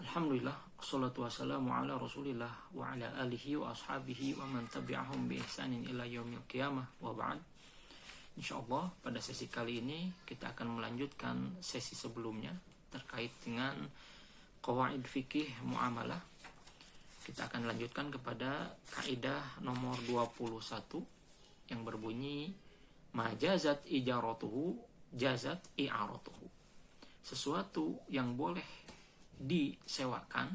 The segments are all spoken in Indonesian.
Alhamdulillah, wassalatu wassalamu ala rasulillah wa ala alihi wa ashabihi wa man tabi'ahum bi ihsanin ila yaumil qiyamah wa ba'd. InsyaAllah pada sesi kali ini kita akan melanjutkan sesi sebelumnya terkait dengan qawaid fikih muamalah. Kita akan lanjutkan kepada kaidah nomor 21 yang berbunyi majazat ijaratuhu jazat i'aratuhu. Sesuatu yang boleh disewakan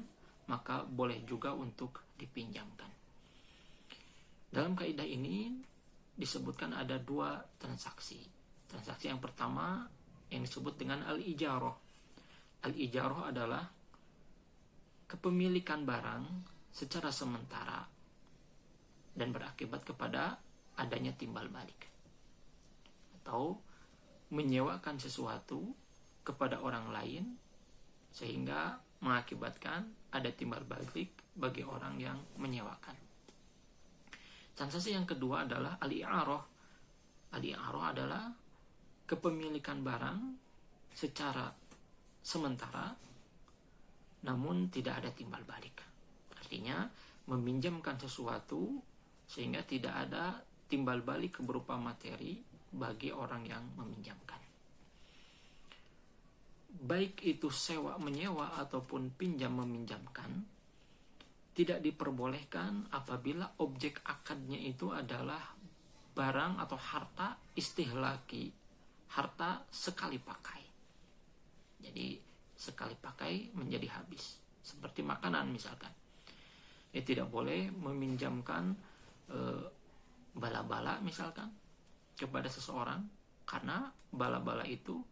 maka boleh juga untuk dipinjamkan. Dalam kaidah ini disebutkan ada dua transaksi. Transaksi yang pertama yang disebut dengan al-ijarah. Al-ijarah adalah kepemilikan barang secara sementara dan berakibat kepada adanya timbal balik, atau menyewakan sesuatu kepada orang lain sehingga mengakibatkan ada timbal balik bagi orang yang menyewakan. Transaksi yang kedua adalah al-i'arah. Al-i'arah adalah kepemilikan barang secara sementara namun tidak ada timbal balik. Artinya meminjamkan sesuatu sehingga tidak ada timbal balik berupa materi bagi orang yang meminjamkan. Baik itu sewa menyewa ataupun pinjam meminjamkan, tidak diperbolehkan apabila objek akadnya itu adalah barang atau harta istihlaki, harta sekali pakai. Jadi sekali pakai menjadi habis, seperti makanan misalkan. Tidak boleh meminjamkan bala-bala misalkan kepada seseorang, karena bala-bala itu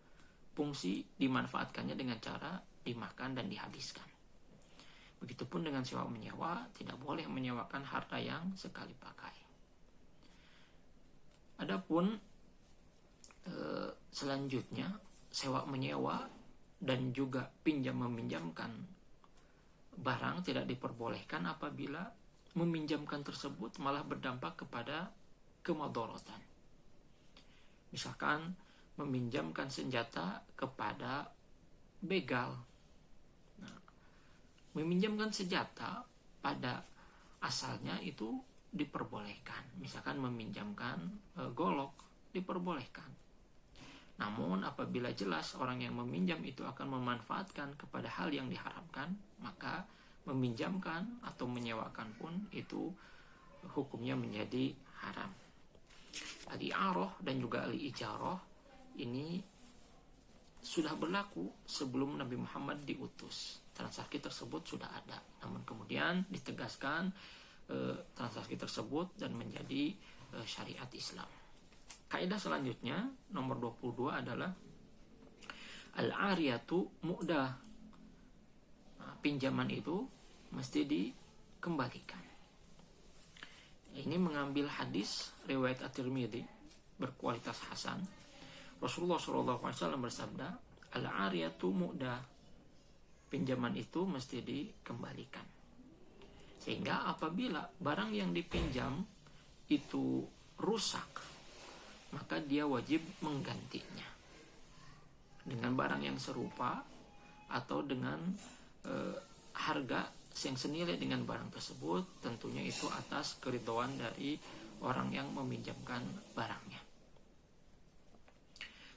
fungsi dimanfaatkannya dengan cara dimakan dan dihabiskan. Begitupun dengan sewa menyewa, tidak boleh menyewakan harta yang sekali pakai. Adapun selanjutnya sewa menyewa dan juga pinjam meminjamkan barang tidak diperbolehkan apabila meminjamkan tersebut malah berdampak kepada kemadharatan. Misalkan meminjamkan senjata kepada begal. Nah, meminjamkan senjata pada asalnya itu diperbolehkan. Misalkan meminjamkan golok diperbolehkan. Namun apabila jelas orang yang meminjam itu akan memanfaatkan kepada hal yang diharamkan, maka meminjamkan atau menyewakan pun itu hukumnya menjadi haram. Al-i'arah dan juga al-ijarah ini sudah berlaku sebelum Nabi Muhammad diutus. Transaksi tersebut sudah ada, namun kemudian ditegaskan transaksi tersebut dan menjadi syariat Islam. Kaidah selanjutnya nomor 22 adalah al-ariyatu mu'dah. Nah, pinjaman itu mesti dikembalikan. Ini mengambil hadis riwayat At-Tirmidzi berkualitas hasan. Rasulullah SAW bersabda, al-ariyatu mu'dah. Pinjaman itu mesti dikembalikan. Sehingga apabila barang yang dipinjam itu rusak, maka dia wajib menggantinya dengan barang yang serupa atau dengan harga yang senilai dengan barang tersebut, tentunya itu atas keridhaan dari orang yang meminjamkan barangnya.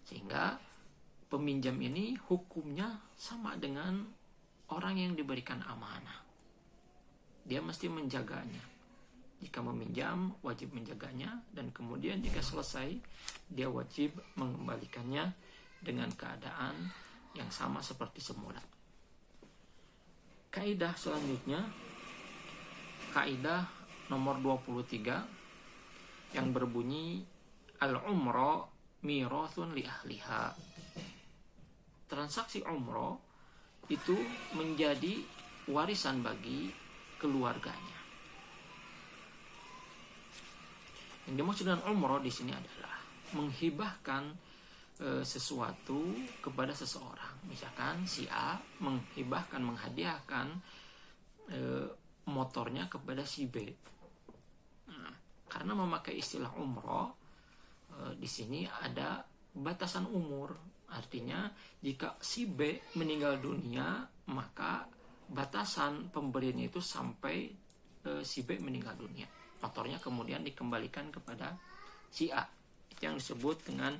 Sehingga peminjam ini hukumnya sama dengan orang yang diberikan amanah. Dia mesti menjaganya. Jika meminjam, wajib menjaganya, dan kemudian jika selesai, dia wajib mengembalikannya dengan keadaan yang sama seperti semula. Kaidah selanjutnya, kaidah nomor 23 yang berbunyi al-umrah mirathun li ahliha. Transaksi umroh itu menjadi warisan bagi keluarganya. Yang dimaksud dengan umroh di sini adalah menghibahkan sesuatu kepada seseorang. Misalkan si A menghadiahkan motornya kepada si B. Nah, karena memakai istilah umroh, di sini ada batasan umur. Artinya jika si B meninggal dunia, maka batasan pemberiannya itu sampai si B meninggal dunia. Motornya kemudian dikembalikan kepada si A. Itu yang disebut dengan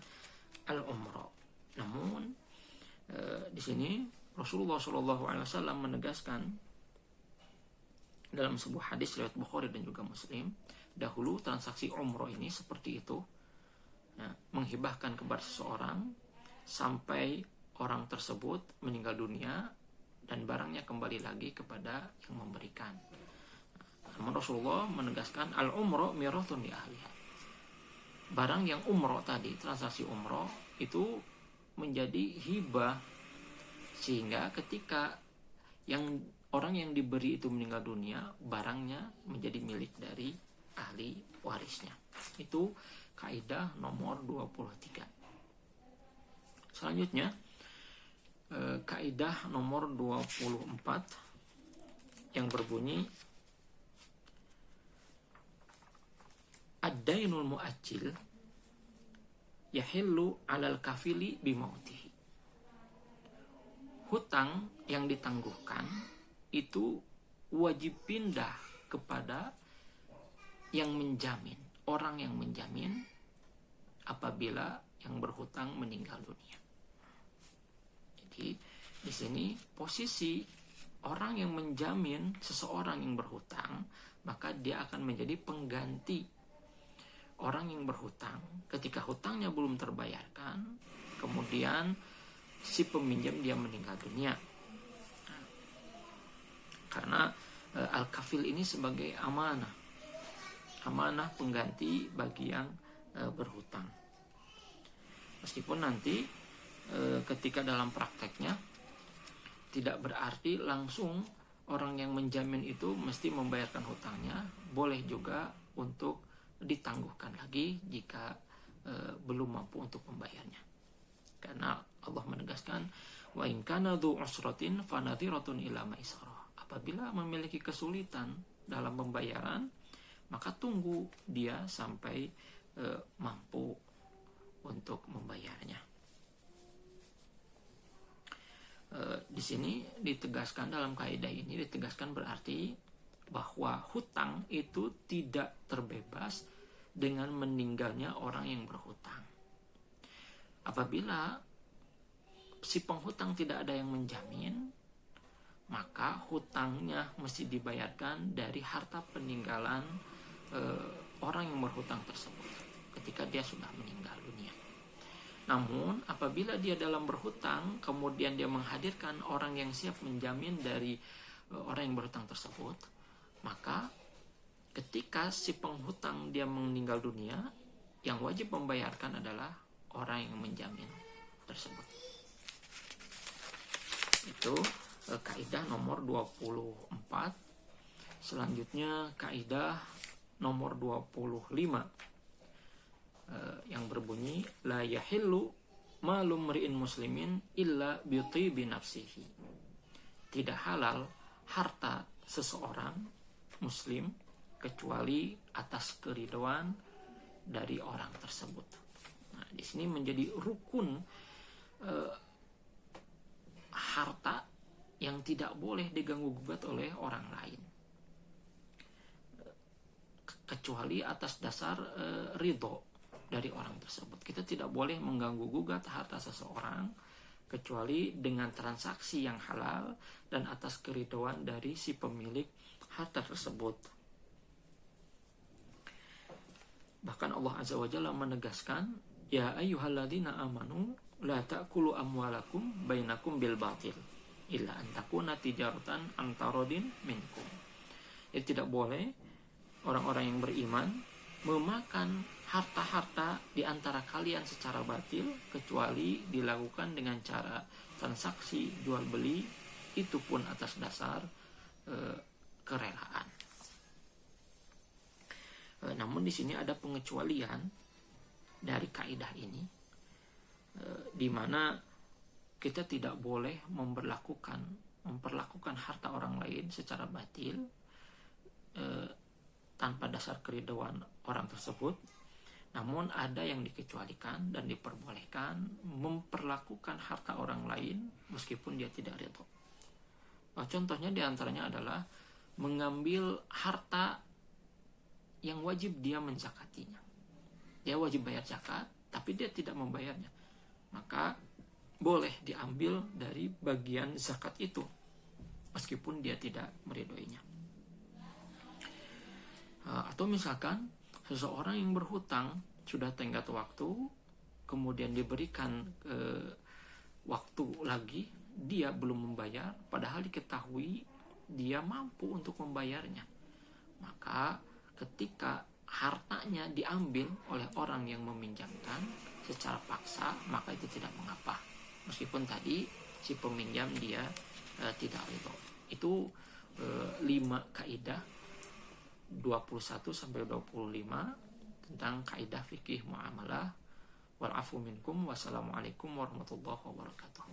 al-umrah. Namun di sini Rasulullah SAW menegaskan dalam sebuah hadis riwayat Bukhari dan juga Muslim, dahulu transaksi umroh ini seperti itu, menghibahkan kepada seseorang sampai orang tersebut meninggal dunia dan barangnya kembali lagi kepada yang memberikan. Namun Rasulullah menegaskan al-umroh mirathun li ahliha. Barang yang umroh tadi, transaksi umroh itu menjadi hibah, sehingga ketika orang yang diberi itu meninggal dunia, barangnya menjadi milik dari ahli warisnya. Itu kaidah nomor 23. Selanjutnya kaidah nomor 24 yang berbunyi ad-dainul mu'ajjil yahillu 'alal kafili bimautihi. Hutang yang ditangguhkan itu wajib pindah kepada yang menjamin, orang yang menjamin apabila yang berhutang meninggal dunia. Jadi di sini posisi orang yang menjamin seseorang yang berhutang, maka dia akan menjadi pengganti orang yang berhutang ketika hutangnya belum terbayarkan, kemudian si peminjam dia meninggal dunia. Karena al-kafil ini sebagai amanah pengganti bagi yang berhutang. Meskipun nanti ketika dalam prakteknya tidak berarti langsung orang yang menjamin itu mesti membayarkan hutangnya, boleh juga untuk ditangguhkan lagi jika belum mampu untuk membayarnya. Karena Allah menegaskan wa in kana dzu usratin fanadhiratun ila maisarah. Apabila memiliki kesulitan dalam pembayaran, maka tunggu dia sampai mampu untuk membayarnya. Di sini ditegaskan, dalam kaidah ini ditegaskan berarti bahwa hutang itu tidak terbebas dengan meninggalnya orang yang berhutang. Apabila si penghutang tidak ada yang menjamin, maka hutangnya mesti dibayarkan dari harta peninggalan orang yang berhutang tersebut ketika dia sudah meninggal dunia. Namun apabila dia dalam berhutang kemudian dia menghadirkan orang yang siap menjamin dari orang yang berhutang tersebut, maka ketika si penghutang dia meninggal dunia, yang wajib membayarkan adalah orang yang menjamin tersebut. Itu kaidah nomor 24. Selanjutnya kaidah nomor 25 yang berbunyi la yahillu malum mri'in muslimin illa bi tibi nafsihi. Tidak halal harta seseorang muslim kecuali atas keridhaan dari orang tersebut. Nah, di sini menjadi rukun harta yang tidak boleh diganggu gugat oleh orang lain, kecuali atas dasar ridho dari orang tersebut. Kita tidak boleh mengganggu gugat harta seseorang kecuali dengan transaksi yang halal dan atas keridhaan dari si pemilik harta tersebut. Bahkan Allah Azza wa Jalla menegaskan, ya ayyuhalladzina amanu la ta'kulu amwalakum bainakum bil batil illa an takuna tijaratan an taradin minkum. Jadi tidak boleh orang-orang yang beriman memakan harta-harta di antara kalian secara batil kecuali dilakukan dengan cara transaksi jual beli, itu pun atas dasar kerelaan. Namun di sini ada pengecualian dari kaidah ini, di mana kita tidak boleh memperlakukan harta orang lain secara batil tanpa dasar keridhaan orang tersebut. Namun ada yang dikecualikan dan diperbolehkan memperlakukan harta orang lain meskipun dia tidak ridho. Contohnya diantaranya adalah mengambil harta yang wajib dia menzakatinya. Dia wajib bayar zakat, tapi dia tidak membayarnya. Maka boleh diambil dari bagian zakat itu, meskipun dia tidak meridhoinya. Atau misalkan seseorang yang berhutang sudah tenggat waktu, kemudian diberikan waktu lagi, dia belum membayar, padahal diketahui dia mampu untuk membayarnya. Maka ketika hartanya diambil oleh orang yang meminjamkan secara paksa, maka itu tidak mengapa, meskipun tadi si peminjam dia tidak ridho. Itu 5 kaidah 21 sampai 25 tentang kaidah fikih muamalah. Wal afu minkum. Wassalamualaikum warahmatullahi wabarakatuh.